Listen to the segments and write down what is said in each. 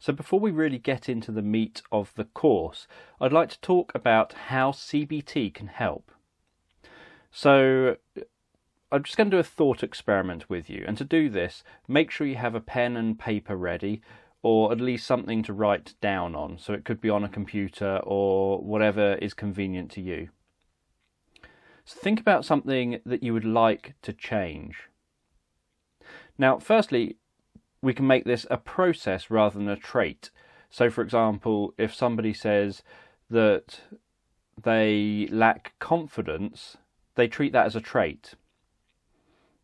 So before we really get into the meat of the course, I'd like to talk about how CBT can help. So I'm just going to do a thought experiment with you, and to do this, make sure you have a pen and paper ready, or at least something to write down on. So it could be on a computer or whatever is convenient to you. So think about something that you would like to change. Now, firstly, we can make this a process rather than a trait. So, for example, if somebody says that they lack confidence, they treat that as a trait.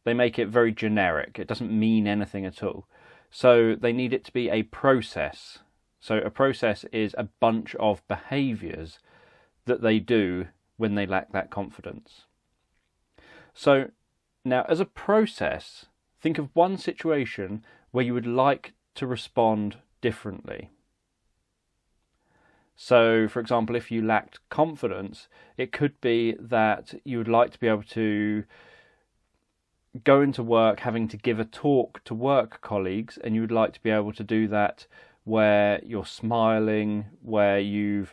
They make it very generic. It doesn't mean anything at all. So they need it to be a process. So a process is a bunch of behaviours that they do when they lack that confidence. So now, as a process, think of one situation where you would like to respond differently. So, for example, if you lacked confidence, it could be that you would like to be able to go into work having to give a talk to work colleagues, and you would like to be able to do that where you're smiling, where you're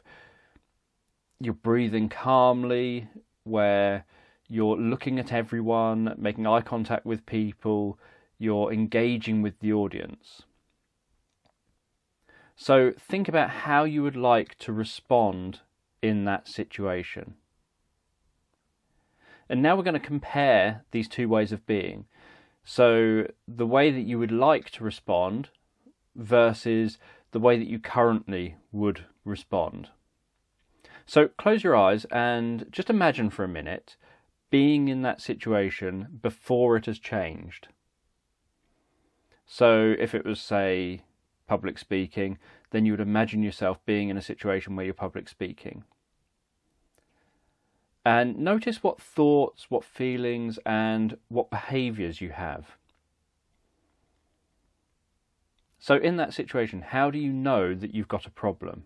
breathing calmly, where you're looking at everyone, making eye contact with people, you're engaging with the audience. So think about how you would like to respond in that situation. And now we're going to compare these two ways of being. So the way that you would like to respond versus the way that you currently would respond. So close your eyes and just imagine for a minute being in that situation before it has changed. So if it was, say, public speaking, then you would imagine yourself being in a situation where you're public speaking. And notice what thoughts, what feelings, and what behaviours you have. So in that situation, how do you know that you've got a problem?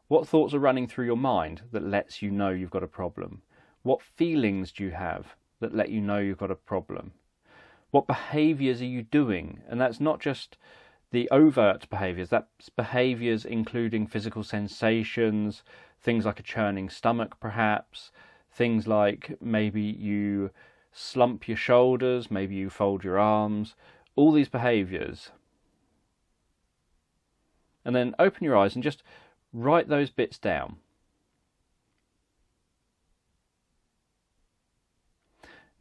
What thoughts are running through your mind that lets you know you've got a problem? What feelings do you have that let you know you've got a problem? What behaviours are you doing? And that's not just the overt behaviours, that's behaviours including physical sensations, things like a churning stomach perhaps, things like maybe you slump your shoulders, maybe you fold your arms, all these behaviours. And then open your eyes and just write those bits down.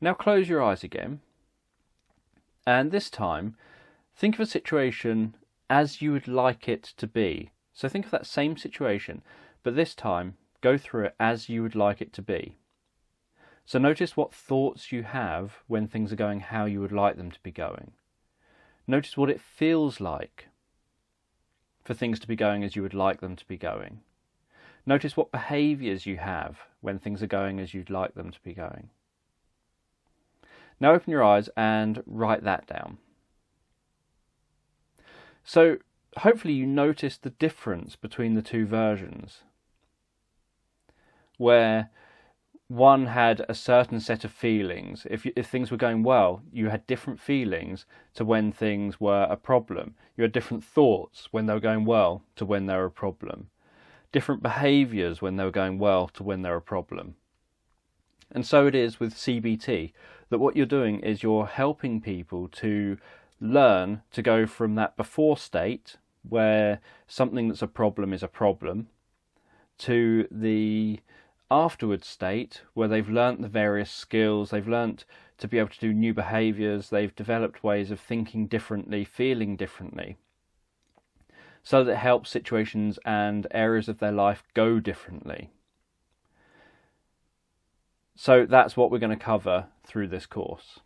Now close your eyes again, and this time think of a situation as you would like it to be. So think of that same situation, but this time go through it as you would like it to be. So notice what thoughts you have when things are going how you would like them to be going. Notice what it feels like for things to be going as you would like them to be going. Notice what behaviours you have when things are going as you'd like them to be going. Now open your eyes and write that down. So hopefully you notice the difference between the two versions, where one had a certain set of feelings. If things were going well, you had different feelings to when things were a problem. You had different thoughts when they were going well to when they were a problem. Different behaviours when they were going well to when they were a problem. And so it is with CBT, that what you're doing is you're helping people to learn to go from that before state, where something that's a problem is a problem, to the afterwards state, where they've learnt the various skills, they've learnt to be able to do new behaviours, they've developed ways of thinking differently, feeling differently, so that it helps situations and areas of their life go differently. So that's what we're going to cover through this course.